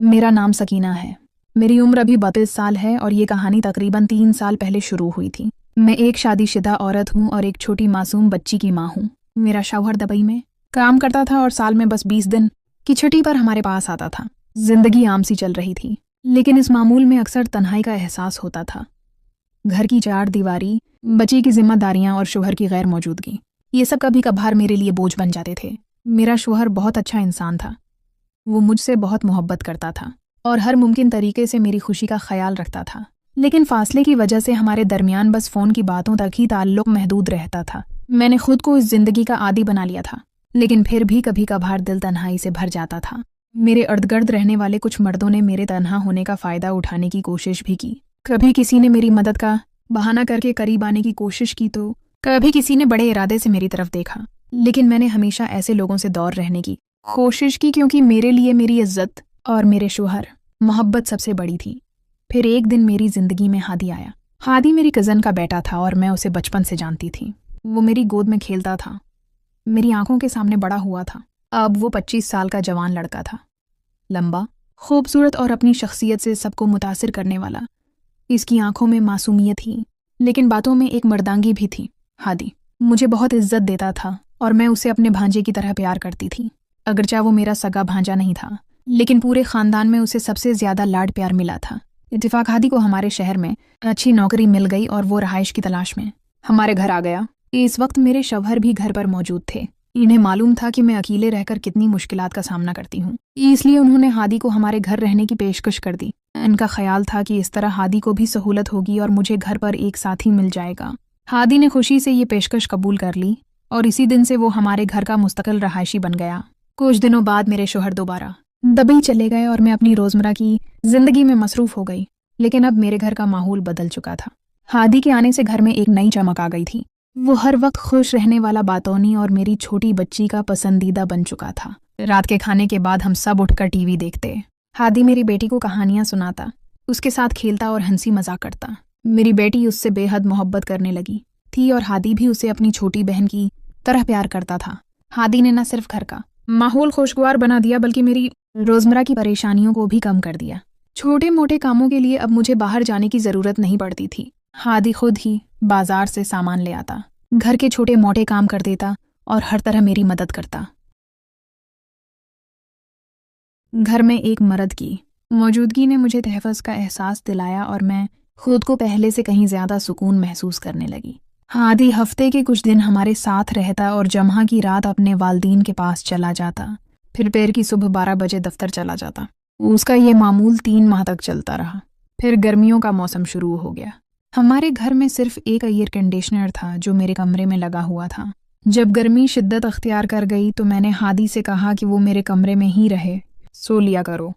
मेरा नाम सकीना है। मेरी उम्र अभी 32 साल है और ये कहानी तकरीबन 3 साल पहले शुरू हुई थी। मैं एक शादीशुदा औरत हूँ और एक छोटी मासूम बच्ची की माँ हूँ। मेरा शौहर दुबई में काम करता था और साल में बस 20 दिन की छुट्टी पर हमारे पास आता था। जिंदगी आम सी चल रही थी, लेकिन इस मामूल में अक्सर तन्हाई का एहसास होता था। घर की चार दीवारी, बच्ची की जिम्मेदारियां और शौहर की गैर मौजूदगी, ये सब कभी कभार मेरे लिए बोझ बन जाते थे। मेरा शौहर बहुत अच्छा इंसान था। वो मुझसे बहुत मोहब्बत करता था और हर मुमकिन तरीके से मेरी खुशी का ख्याल रखता था, लेकिन फासले की वजह से हमारे दरमियान बस फ़ोन की बातों तक ही ताल्लुक महदूद रहता था। मैंने खुद को इस जिंदगी का आदी बना लिया था, लेकिन फिर भी कभी कभार दिल तन्हाई से भर जाता था। मेरे इर्द गिर्द रहने वाले कुछ मर्दों ने मेरे तन्हा होने का फ़ायदा उठाने की कोशिश भी की। कभी किसी ने मेरी मदद का बहाना करके करीब आने की कोशिश की तो कभी किसी ने बड़े इरादे से मेरी तरफ देखा, लेकिन मैंने हमेशा ऐसे लोगों से दूर रहने की कोशिश की, क्योंकि मेरे लिए मेरी इज्जत और मेरे शौहर मोहब्बत सबसे बड़ी थी। फिर एक दिन मेरी जिंदगी में हादी आया। हादी मेरी कज़न का बेटा था और मैं उसे बचपन से जानती थी। वो मेरी गोद में खेलता था, मेरी आंखों के सामने बड़ा हुआ था। अब वो 25 साल का जवान लड़का था, लंबा, खूबसूरत और अपनी शख्सियत से सबको मुतासिर करने वाला। इसकी आंखों में मासूमियत थी, लेकिन बातों में एक मर्दांगी भी थी। हादी मुझे बहुत इज्जत देता था और मैं उसे अपने भांजे की तरह प्यार करती थी। अगरचे वो मेरा सगा भांजा नहीं था, लेकिन पूरे खानदान में उसे सबसे ज्यादा लाड प्यार मिला था। इत्तेफाक हादी को हमारे शहर में अच्छी नौकरी मिल गई और वो रहाइश की तलाश में हमारे घर आ गया। इस वक्त मेरे शौहर भी घर पर मौजूद थे। इन्हें मालूम था कि मैं अकेले रहकर कितनी मुश्किलात का सामना करती हूँ, इसलिए उन्होंने हादी को हमारे घर रहने की पेशकश कर दी। इनका ख्याल था कि इस तरह हादी को भी सहूलत होगी और मुझे घर पर एक साथी मिल जाएगा। हादी ने खुशी से ये पेशकश कबूल कर ली और इसी दिन से वो हमारे घर का मुस्तकिल रहायशी बन गया। कुछ दिनों बाद मेरे शौहर दोबारा दुबई चले गए और मैं अपनी रोजमर्रा की जिंदगी में मसरूफ हो गई, लेकिन अब मेरे घर का माहौल बदल चुका था। हादी के आने से घर में एक नई चमक आ गई थी। वो हर वक्त खुश रहने वाला बातौनी और मेरी छोटी बच्ची का पसंदीदा बन चुका था। रात के खाने के बाद हम सब उठकर टीवी देखते। हादी मेरी बेटी को कहानियां सुनाता, उसके साथ खेलता और हंसी मजाक करता। मेरी बेटी उससे बेहद मोहब्बत करने लगी थी और हादी भी उसे अपनी छोटी बहन की तरह प्यार करता था। हादी ने न सिर्फ घर का माहौल खुशगवार बना दिया, बल्कि मेरी रोजमर्रा की परेशानियों को भी कम कर दिया। छोटे मोटे कामों के लिए अब मुझे बाहर जाने की जरूरत नहीं पड़ती थी। हादी खुद ही बाजार से सामान ले आता, घर के छोटे मोटे काम कर देता और हर तरह मेरी मदद करता। घर में एक मर्द की मौजूदगी ने मुझे तहफ़्फ़ुज़ का एहसास दिलाया और मैं खुद को पहले से कहीं ज्यादा सुकून महसूस करने लगी। हादी हफ्ते के कुछ दिन हमारे साथ रहता और जम्हा की रात अपने वालदीन के पास चला जाता, फिर पैर की सुबह 12 बजे दफ्तर चला जाता। उसका ये मामूल 3 माह तक चलता रहा। फिर गर्मियों का मौसम शुरू हो गया। हमारे घर में सिर्फ एक एयर कंडीशनर था जो मेरे कमरे में लगा हुआ था। जब गर्मी शिद्दत अख्तियार कर गई तो मैंने हादी से कहा कि वो मेरे कमरे में ही रहे, सो लिया करो।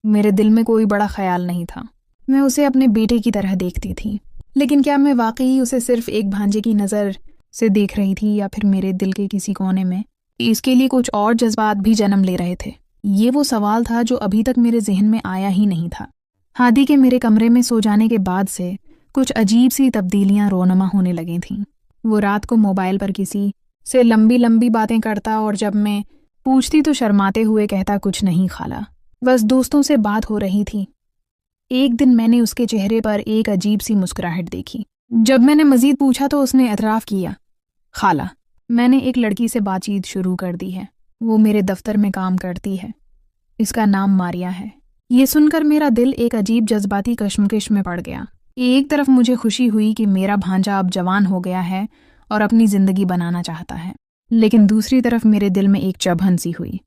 मेरे दिल में कोई बड़ा ख्याल नहीं था। मैं उसे अपने बेटे की तरह देखती थी, लेकिन क्या मैं वाकई उसे सिर्फ एक भांजे की नज़र से देख रही थी या फिर मेरे दिल के किसी कोने में इसके लिए कुछ और जज्बात भी जन्म ले रहे थे? ये वो सवाल था जो अभी तक मेरे जहन में आया ही नहीं था। हादी के मेरे कमरे में सो जाने के बाद से कुछ अजीब सी तब्दीलियां रोनमा होने लगी थीं। वो रात को मोबाइल पर किसी से लंबी लंबी बातें करता और जब मैं पूछती तो शर्माते हुए कहता, कुछ नहीं खाला, बस दोस्तों से बात हो रही थी। एक दिन मैंने उसके चेहरे पर एक अजीब सी मुस्कुराहट देखी। जब मैंने मजीद पूछा तो उसने एतराफ़ किया, खाला, मैंने एक लड़की से बातचीत शुरू कर दी है। वो मेरे दफ्तर में काम करती है। इसका नाम मारिया है। ये सुनकर मेरा दिल एक अजीब जज्बाती कश्मकश में पड़ गया। एक तरफ मुझे खुशी हुई कि मेरा भांजा अब जवान हो गया है और अपनी ज़िंदगी बनाना चाहता है, लेकिन दूसरी तरफ मेरे दिल में एक चुभन सी हुई।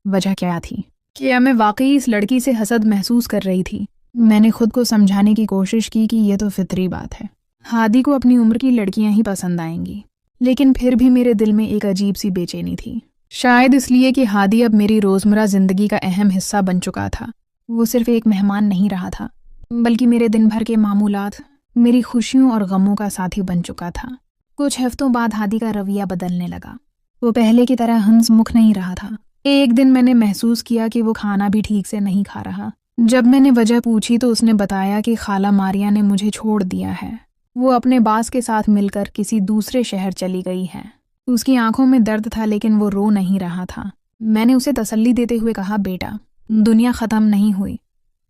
वजह क्या थी? क्या मैं वाकई इस लड़की से हसद महसूस कर रही थी? मैंने खुद को समझाने की कोशिश की कि यह तो फितरी बात है, हादी को अपनी उम्र की लड़कियां ही पसंद आएंगी, लेकिन फिर भी मेरे दिल में एक अजीब सी बेचैनी थी। शायद इसलिए कि हादी अब मेरी रोज़मर्रा ज़िंदगी का अहम हिस्सा बन चुका था। वो सिर्फ एक मेहमान नहीं रहा था, बल्कि मेरे दिन भर के मामूलात, मेरी खुशियों और गमों का साथी बन चुका था। कुछ हफ्तों बाद हादी का रवैया बदलने लगा। वो पहले की तरह हंसमुख नहीं रहा था। एक दिन मैंने महसूस किया कि वो खाना भी ठीक से नहीं खा रहा। जब मैंने वजह पूछी तो उसने बताया कि खाला मारिया ने मुझे छोड़ दिया है। वो अपने बास के साथ मिलकर किसी दूसरे शहर चली गई है। उसकी आंखों में दर्द था, लेकिन वो रो नहीं रहा था। मैंने उसे तसल्ली देते हुए कहा, बेटा, दुनिया ख़त्म नहीं हुई,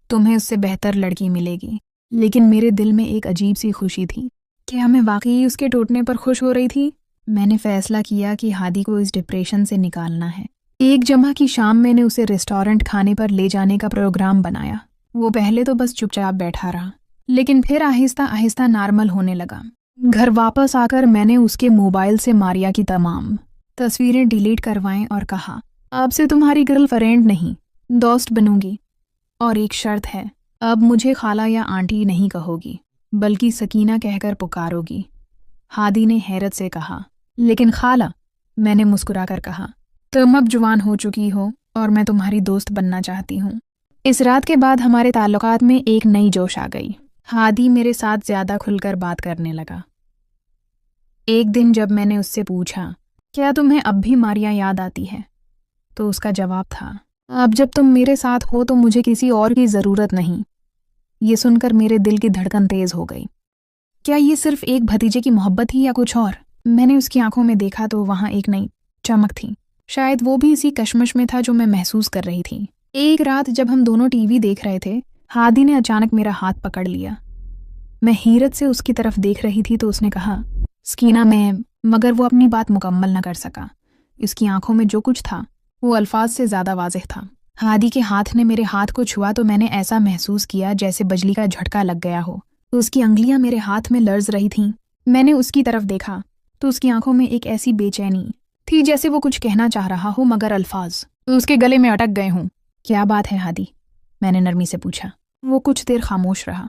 تمہیں اس سے بہتر لڑکی ملے گی۔ لیکن میرے دل میں ایک عجیب سی خوشی تھی۔ کیا میں واقعی اس کے ٹوٹنے پر خوش ہو رہی تھی؟ میں نے فیصلہ کیا کہ ہادی کو اس ڈپریشن سے نکالنا ہے۔ ایک جمعہ کی شام میں نے اسے ریسٹورنٹ کھانے پر لے جانے کا پروگرام بنایا۔ وہ پہلے تو بس چپ چاپ بیٹھا رہا، لیکن پھر آہستہ آہستہ نارمل ہونے لگا۔ گھر واپس آ کر میں نے اس کے موبائل سے ماریا کی تمام تصویریں ڈیلیٹ کروائیں اور کہا، اب سے تمہاری گرل فرینڈ نہیں، دوست بنوں گی، اور ایک شرط ہے، اب مجھے خالہ یا آنٹی نہیں کہو گی، بلکہ سکینہ کہہ کر پکارو گی۔ ہادی نے حیرت سے کہا، لیکن خالہ، میں نے مسکرا کر کہا، تم اب جوان ہو چکی ہو اور میں تمہاری دوست بننا چاہتی ہوں۔ اس رات کے بعد ہمارے تعلقات میں ایک نئی جوش آ گئی۔ ہادی میرے ساتھ زیادہ کھل کر بات کرنے لگا۔ ایک دن جب میں نے اس سے پوچھا، کیا تمہیں اب بھی ماریا یاد آتی ہے؟ تو اس کا جواب تھا، اب جب تم میرے ساتھ ہو تو مجھے کسی اور کی ضرورت نہیں۔ یہ سن کر میرے دل کی دھڑکن تیز ہو گئی۔ کیا یہ صرف ایک بھتیجے کی محبت ہی یا کچھ اور؟ میں نے اس کی آنکھوں میں دیکھا تو وہاں ایک نئی چمک تھی۔ شاید وہ بھی اسی کشمش میں تھا جو میں محسوس کر رہی تھی۔ ایک رات جب ہم دونوں ٹی وی دیکھ رہے تھے، ہادی نے اچانک میرا ہاتھ پکڑ لیا۔ میں حیرت سے اس کی طرف دیکھ رہی تھی تو اس نے کہا، سکینہ، میں، مگر وہ اپنی بات مکمل نہ کر سکا۔ اس کی آنکھوں میں جو کچھ تھا وہ الفاظ سے زیادہ واضح تھا۔ ہادی کے ہاتھ نے میرے ہاتھ کو چھوا تو میں نے ایسا محسوس کیا جیسے بجلی کا جھٹکا لگ گیا ہو۔ اس کی انگلیاں میرے ہاتھ میں لرز رہی تھیں۔ میں نے اس کی طرف دیکھا تو اس کی آنکھوں میں ایک ایسی بے چینی تھی جیسے وہ کچھ کہنا چاہ رہا ہو مگر الفاظ اس کے گلے میں اٹک گئے ہوں۔ کیا بات ہے ہادی؟ میں نے نرمی سے پوچھا۔ وہ کچھ دیر خاموش رہا،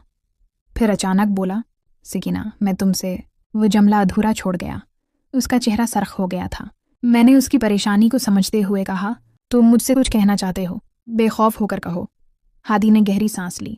پھر اچانک بولا، سکینہ، میں تم سے، وہ جملہ ادھورا چھوڑ گیا۔ اس کا چہرہ سرخ ہو گیا تھا۔ میں نے اس کی پریشانی کو سمجھتے ہوئے کہا، تم مجھ سے کچھ کہنا چاہتے ہو؟ بے خوف ہو کر کہو۔ ہادی نے گہری سانس لی،